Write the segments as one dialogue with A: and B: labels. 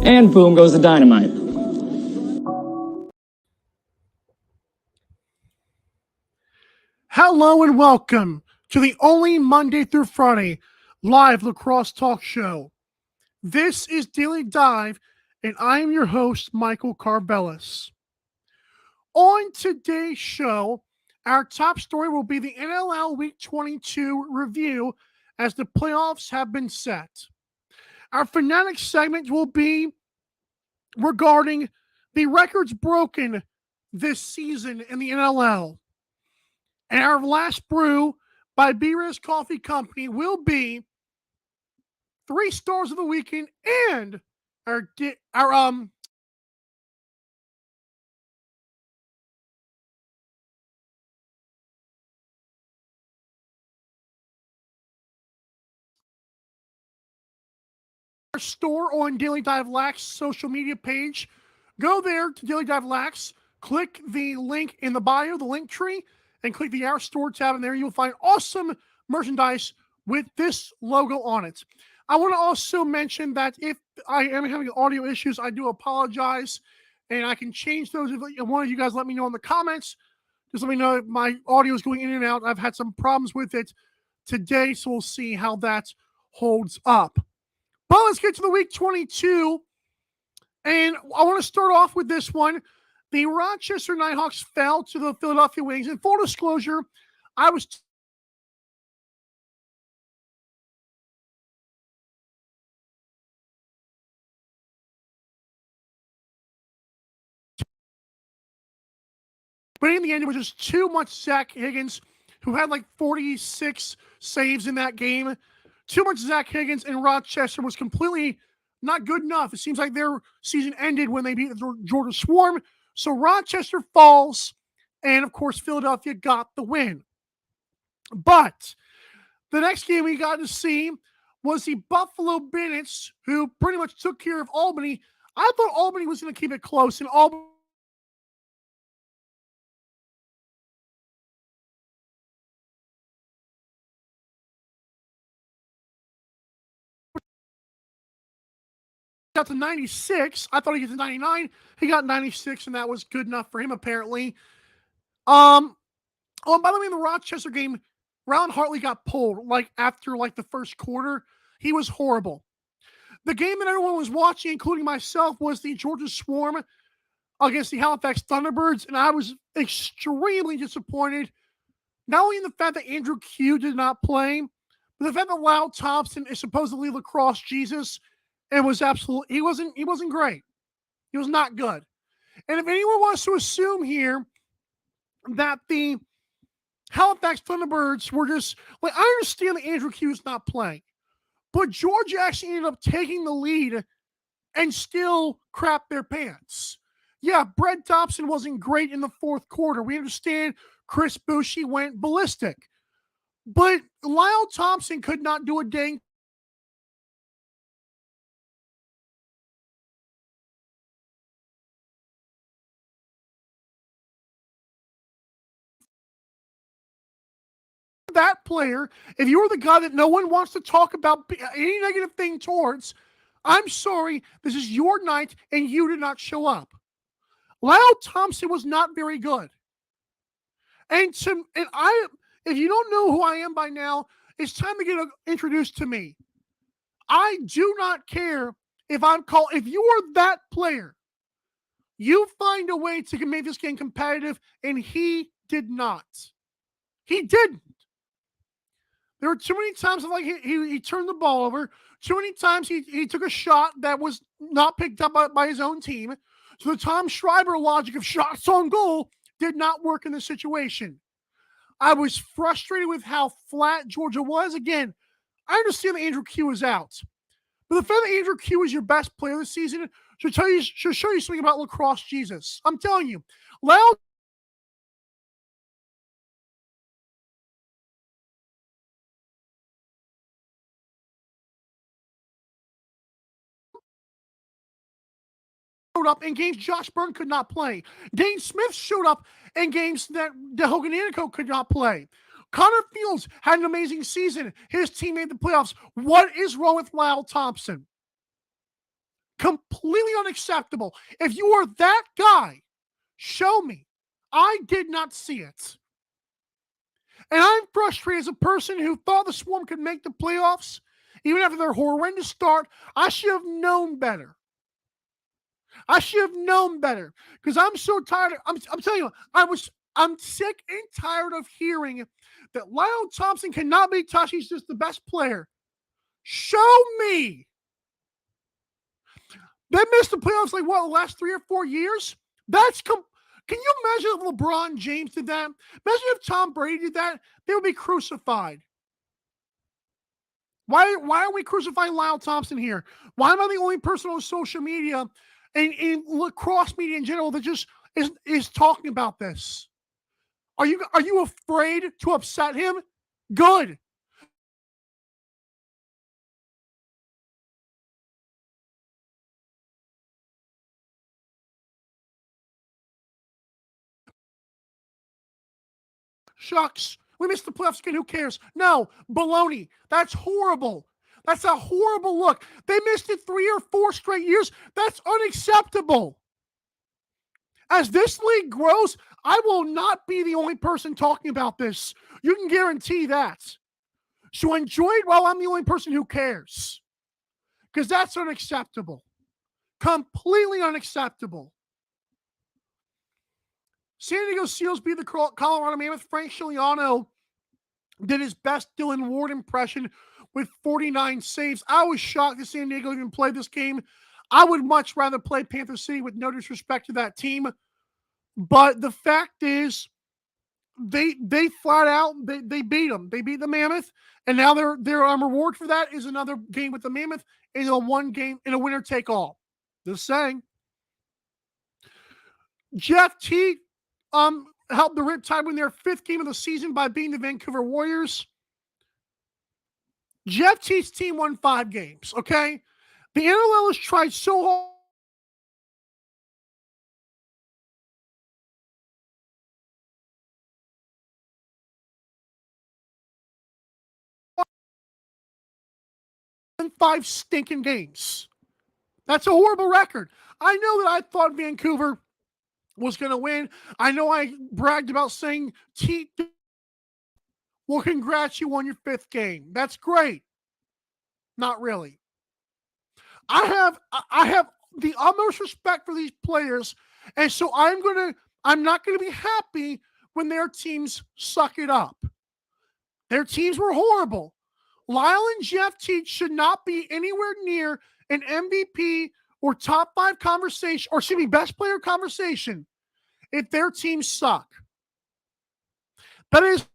A: and boom goes the dynamite.
B: Hello and welcome to the only Monday through Friday live lacrosse talk show. This is Daily Dive, and I am your host, Michael Carvelis. On today's show, our top story will be the NLL Week 22 review as the playoffs have been set. Our Fanatics segment will be regarding the records broken this season in the NLL. And our last brew by B-Riz Coffee Company will be 3 stars of the weekend and our store on Daily Dive Lax social media page. Go there to Daily Dive Lax, click the link in the bio, the link tree, and click the Our Store tab, and there you'll find awesome merchandise with this logo on it. I want to also mention that if I am having audio issues, I do apologize, and I can change those. If one of you guys let me know in the comments, just let me know if my audio is going in and out. I've had some problems with it today, so we'll see how that holds up. But let's get to the week 22, and I want to start off with this one. The Rochester Nighthawks fell to the Philadelphia Wings. In full disclosure, I was but in the end, it was just too much Zach Higgins, who had like 46 saves in that game. Too much Zach Higgins, and Rochester was completely not good enough. It seems like their season ended when they beat the Georgia Swarm. So Rochester falls, and of course, Philadelphia got the win. But the next game we got to see was the Buffalo Bandits, who pretty much took care of Albany. I thought Albany was going to keep it close, and Albany got to 96. I thought he got to 99. He got 96, and that was good enough for him, apparently. Oh, by the way, in the Rochester game, Ron Hartley got pulled after the first quarter. He was horrible. The game that everyone was watching, including myself, was the Georgia Swarm against the Halifax Thunderbirds, and I was extremely disappointed. Not only in the fact that Andrew Q did not play, but the fact that Lyle Thompson is supposedly lacrosse Jesus, and was absolutely he wasn't great. He was not good. And if anyone wants to assume here that the Halifax Thunderbirds were just I understand that Andrew Q is not playing, but Georgia actually ended up taking the lead and still crap their pants. Yeah, Brett Dobson wasn't great in the fourth quarter. We understand Chris Bushey went ballistic, but Lyle Thompson could not do a dang that player. If you're the guy that no one wants to talk about any negative thing towards, I'm sorry, this is your night and you did not show up. Lyle Thompson was not very good. If you don't know who I am by now, it's time to get introduced to me. I do not care if you are that player, you find a way to make this game competitive, and he did not. He didn't. There were too many times he turned the ball over. Too many times he took a shot that was not picked up by his own team. So the Tom Schreiber logic of shots on goal did not work in this situation. I was frustrated with how flat Georgia was. Again, I understand that Andrew Q is out. But the fact that Andrew Q is your best player this season should show you something about lacrosse Jesus. I'm telling you. Lyle showed up in games Josh Byrne could not play. Dane Smith showed up in games that Hogan Anico could not play. Connor Fields had an amazing season. His team made the playoffs. What is wrong with Lyle Thompson? Completely unacceptable. If you are that guy, show me. I did not see it. And I'm frustrated as a person who thought the Swarm could make the playoffs, even after their horrendous start. I should have known better. I should have known better because I'm so tired. I'm telling you, I'm sick and tired of hearing that Lyle Thompson cannot be touched. He's just the best player. Show me. They missed the playoffs like what, the last 3 or 4 years? Can you imagine if LeBron James did that? Imagine if Tom Brady did that. They would be crucified. Why are we crucifying Lyle Thompson here? Why am I the only person on social media and in lacrosse media in general that just is talking about this? Are you afraid to upset him? Good. Shucks. We missed the playoffs again. Who cares? No, baloney. That's horrible. That's a horrible look. They missed it 3 or 4 straight years. That's unacceptable. As this league grows, I will not be the only person talking about this. You can guarantee that. So enjoy it while I'm the only person who cares. Because that's unacceptable. Completely unacceptable. San Diego Seals beat the Colorado Mammoth. Frank Scigliano did his best Dylan Ward impression with 49 saves. I was shocked that San Diego even played this game. I would much rather play Panther City, with no disrespect to that team. But the fact is, they flat out they beat them. They beat the Mammoth, and now their reward for that is another game with the Mammoth in a one game in a winner take all. Just saying. Jeff T helped the Riptide win their 5th game of the season by beating the Vancouver Warriors. Jeff T's team won 5 games. Okay, the NLL has tried so hard. 5 stinking games. That's a horrible record. I know that I thought Vancouver was going to win. I know I bragged about saying T. Well, congrats, you won your 5th game. That's great. Not really. I have the utmost respect for these players, and so I'm not gonna be happy when their teams suck it up. Their teams were horrible. Lyle and Jeff Teach should not be anywhere near an MVP or top 5 conversation, or excuse me, best player conversation if their teams suck. That is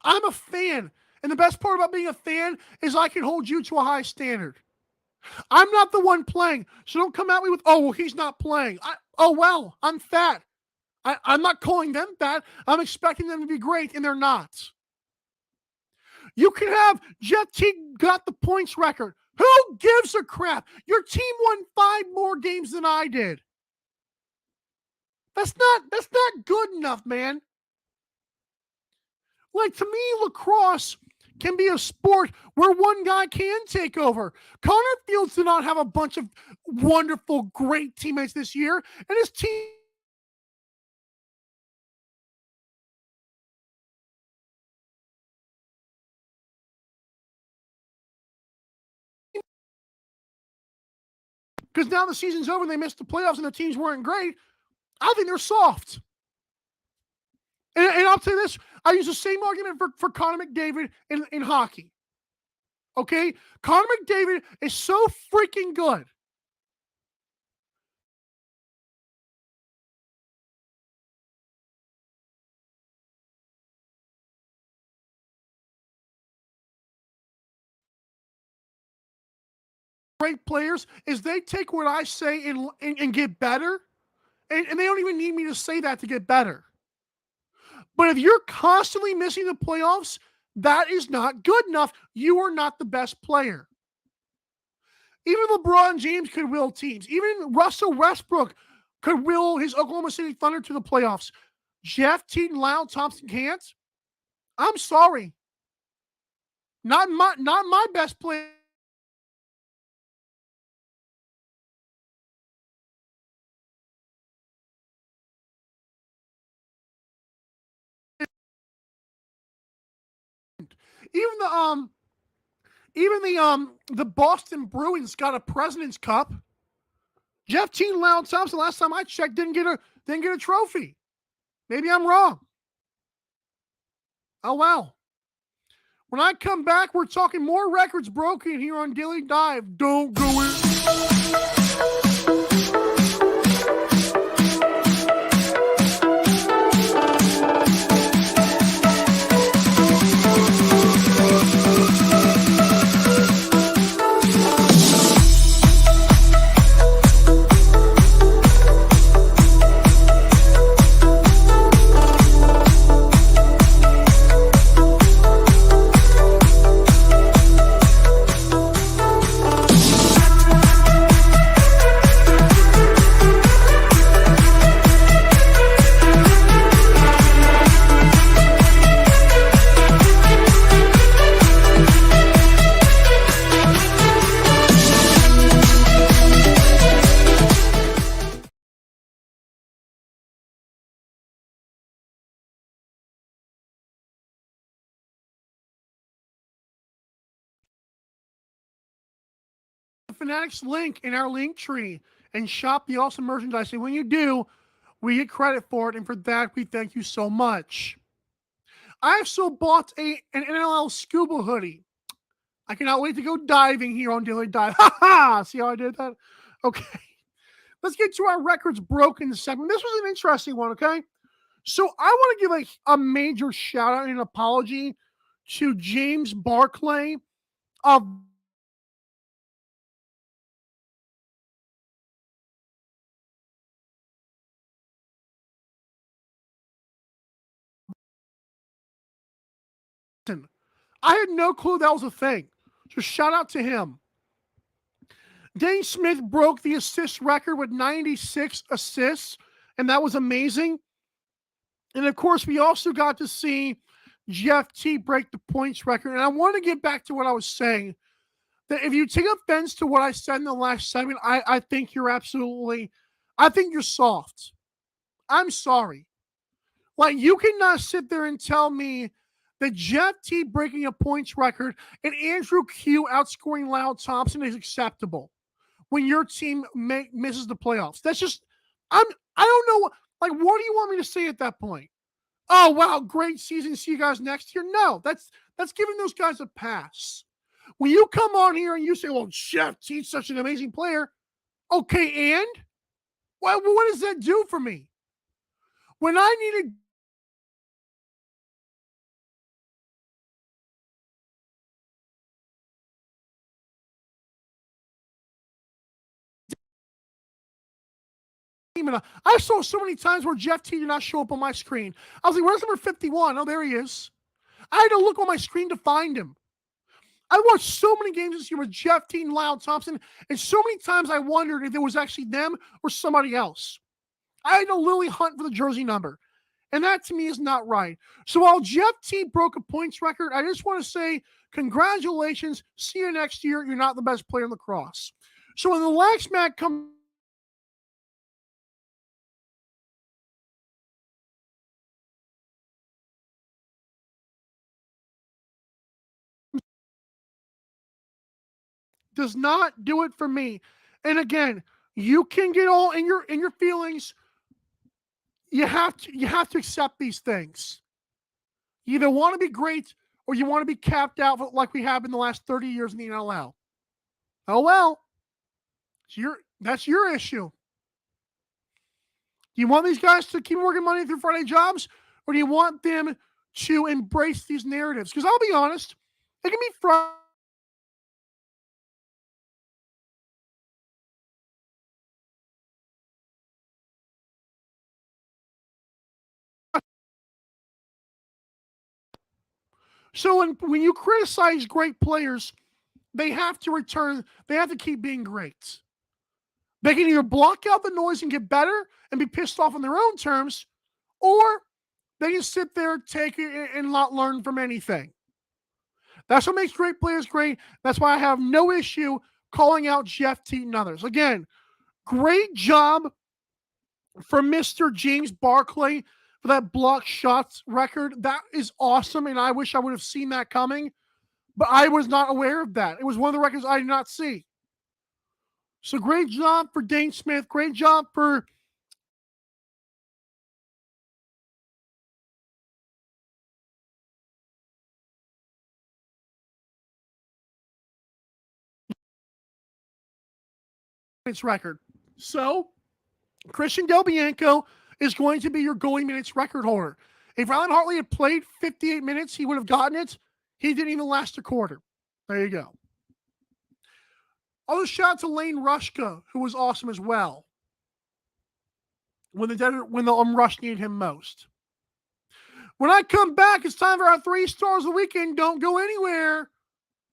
B: I'm a fan. And the best part about being a fan is I can hold you to a high standard. I'm not the one playing. So don't come at me with, oh, well, he's not playing. Oh, well, I'm fat. I'm not calling them fat. I'm expecting them to be great, and they're not. You can have Jeff Teague got the points record. Who gives a crap? Your team won 5 more games than I did. That's not good enough, man. Like, to me, lacrosse can be a sport where one guy can take over. Connor Fields did not have a bunch of wonderful, great teammates this year, and his team because now the season's over and they missed the playoffs and the teams weren't great. I think they're soft. And I'll tell you this, I use the same argument for Connor McDavid in hockey. Okay? Connor McDavid is so freaking good. Great players is they take what I say and get better. And they don't even need me to say that to get better. But if you're constantly missing the playoffs, that is not good enough. You are not the best player. Even LeBron James could will teams. Even Russell Westbrook could will his Oklahoma City Thunder to the playoffs. Jeff Teague and Lyle Thompson can't. I'm sorry. Not my best player. Even the Boston Bruins got a President's Cup. Jeff Teague and Lyle Thompson, last time I checked, didn't get a trophy. Maybe I'm wrong. Oh wow. When I come back, we're talking more records broken here on Daily Dive. Don't go in. Fanatics link in our link tree and shop the awesome merchandise. And when you do, we get credit for it. And for that, we thank you so much. I also bought an NLL scuba hoodie. I cannot wait to go diving here on Daily Dive. Ha ha! See how I did that? Okay. Let's get to our records broken segment. This was an interesting one, okay? So I want to give a major shout out and an apology to James Barclay of I had no clue that was a thing. So shout out to him. Dane Smith broke the assist record with 96 assists, and that was amazing. And of course, we also got to see Jeff T break the points record. And I want to get back to what I was saying. That if you take offense to what I said in the last segment, I think you're I think you're soft. I'm sorry. Like, you cannot sit there and tell me that Jeff T breaking a points record and Andrew Q outscoring Lyle Thompson is acceptable when your team misses the playoffs. That's just, I don't know. Like, what do you want me to say at that point? Oh, wow, great season. See you guys next year. No, that's giving those guys a pass. When you come on here and you say, well, Jeff T's such an amazing player. Okay, and what does that do for me? When I needed I saw so many times where Jeff T did not show up on my screen. I was like, where's number 51? Oh, there he is. I had to look on my screen to find him. I watched so many games this year with Jeff T and Lyle Thompson, and so many times I wondered if it was actually them or somebody else. I had to literally hunt for the jersey number. And that to me is not right. So while Jeff T broke a points record, I just want to say congratulations. See you next year. You're not the best player in lacrosse. So when the Lax Mac comes does not do it for me. And again, you can get all in your feelings. You have to accept these things. You either want to be great or you want to be capped out like we have in the last 30 years in the NLL. Oh well. That's your issue. Do you want these guys to keep working Monday through Friday jobs, or do you want them to embrace these narratives? Because I'll be honest, it can be frustrating. So when you criticize great players, they have to return. They have to keep being great. They can either block out the noise and get better and be pissed off on their own terms, or they can sit there, take it, and not learn from anything. That's what makes great players great. That's why I have no issue calling out Jeff Teat and others. Again, great job for Mr. James Barclay for that block shots record. That is awesome, and I wish I would have seen that coming, but I was not aware of that. It was one of the records I did not see. So great job for Dane Smith. Great job for its record. So Christian Del Bianco is going to be your goalie minutes record holder. If Ryan Hartley had played 58 minutes, he would have gotten it. He didn't even last a quarter. There you go. Other shout out to Lane Rushka, who was awesome as well. When the Rush needed him most. When I come back, it's time for our 3 stars of the weekend. Don't go anywhere.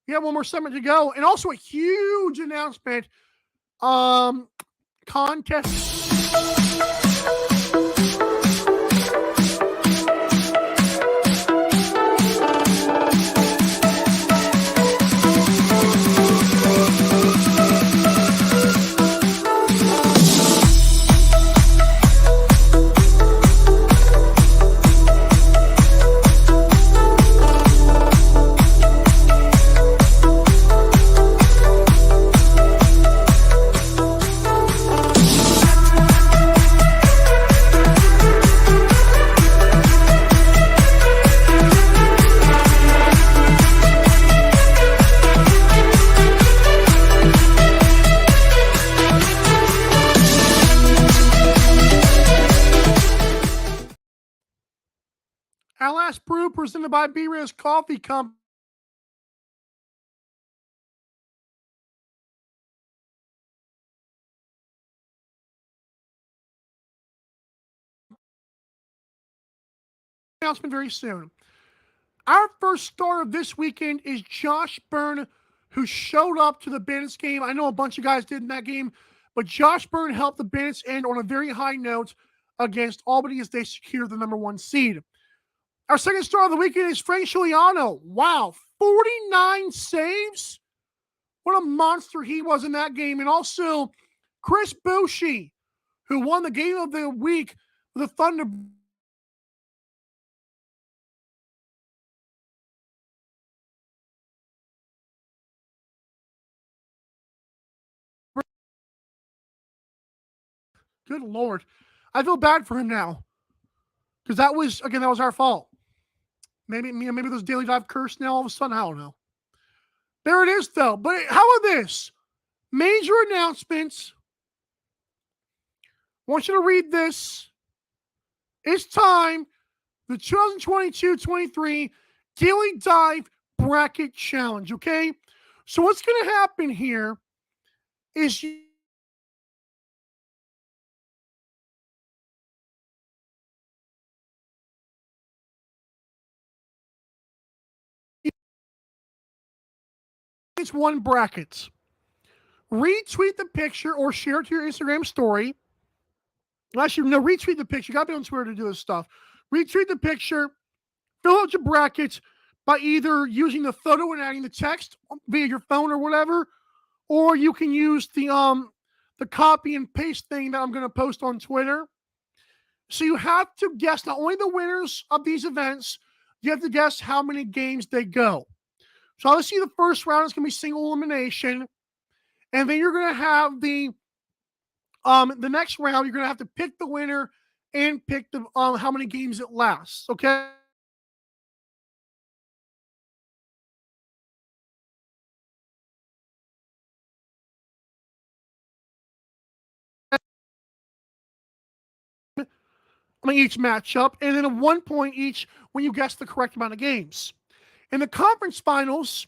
B: We have one more segment to go, and also a huge announcement. Contest. Our last brew presented by B-Riz Coffee Company. Announcement very soon. Our first star of this weekend is Josh Byrne, who showed up to the Bandits game. I know a bunch of guys did in that game, but Josh Byrne helped the Bandits end on a very high note against Albany as they secure the number 1 seed. Our second star of the weekend is Frank Giuliano. Wow, 49 saves? What a monster he was in that game. And also Chris Boucher, who won the game of the week with the Thunder. Good Lord. I feel bad for him now. Because that was our fault. Maybe those daily dive cursed now all of a sudden. I don't know. There it is, though. But how about this? Major announcements. I want you to read this. It's time. The 2022-23 Daily Dive Bracket Challenge, okay? So what's going to happen here is it's 1 brackets. Retweet the picture or share it to your Instagram story. Actually, no, retweet the picture. You got to be on Twitter to do this stuff. Retweet the picture. Fill out your brackets by either using the photo and adding the text via your phone or whatever, or you can use the copy and paste thing that I'm going to post on Twitter. So you have to guess not only the winners of these events, you have to guess how many games they go. So obviously the first round is going to be single elimination, and then you're going to have the next round. You're going to have to pick the winner and pick the how many games it lasts. Okay. Each matchup, and then a 1 point each when you guess the correct amount of games. In the conference finals,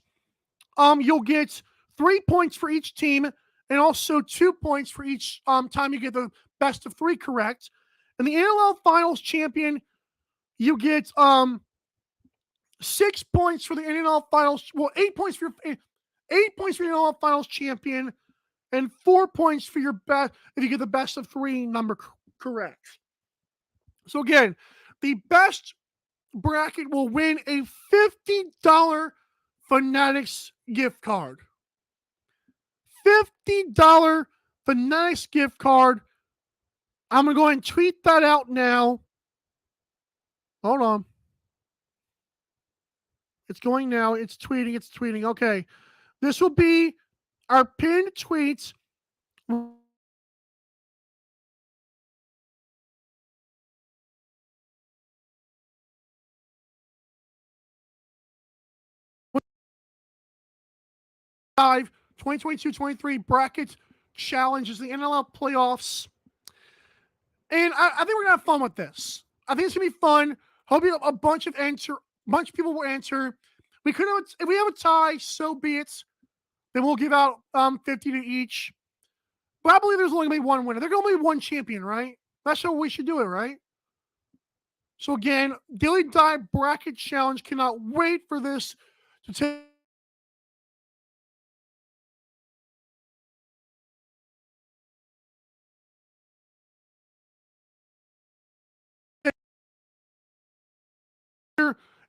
B: you'll get 3 points for each team, and also 2 points for each time you get the best of 3 correct. In the NLL finals champion, you get 6 points for the NLL finals. Well, 8 points for your NLL finals champion, and 4 points for your best if you get the best of 3 number correct. So again, the best bracket will win a $50 Fanatics gift card. $50 Fanatics gift card. I'm going to go ahead and tweet that out now. Hold on. It's going now. It's tweeting. Okay. This will be our pinned tweets. Live 2022-23 bracket challenges, the NLL playoffs. And I think we're gonna have fun with this. I think it's gonna be fun. Hope you have a bunch of people will answer. We could have, if we have a tie, so be it. Then we'll give out 50 to each. But I believe there's only gonna be one winner. There's only one champion, right? That's how we should do it, right? So again, Daily Dive bracket challenge. Cannot wait for this to take.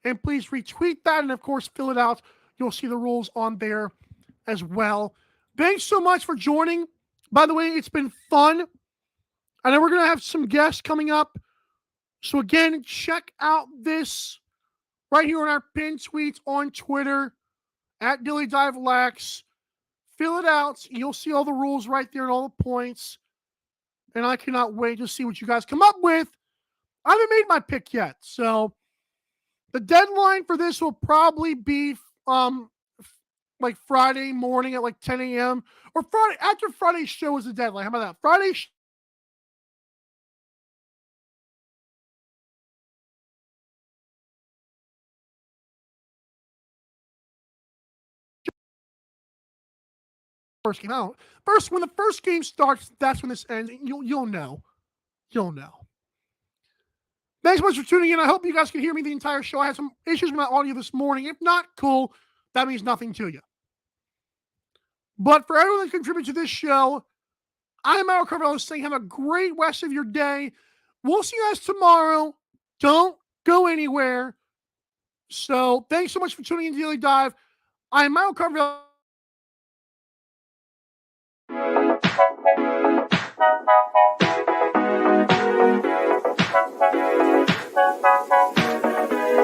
B: And please retweet that and of course fill it out. You'll see the rules on there as well. Thanks so much for joining. By the way, it's been fun. I know we're going to have some guests coming up. So again, check out this right here on our pinned tweets on Twitter at DillyDiveLax. Fill it out. You'll see all the rules right there and all the points. And I cannot wait to see what you guys come up with. I haven't made my pick yet. So the deadline for this will probably be like Friday morning at like 10 a.m. or Friday after Friday's show is the deadline. How about that? Friday first game out. First, when the first game starts, that's when this ends. You'll know. You'll know. Thanks so much for tuning in. I hope you guys can hear me the entire show. I had some issues with my audio this morning. If not, cool. That means nothing to you. But for everyone that contributes to this show, I am Al Carvello saying have a great rest of your day. We'll see you guys tomorrow. Don't go anywhere. So thanks so much for tuning in to Daily Dive. I am Al Carvello.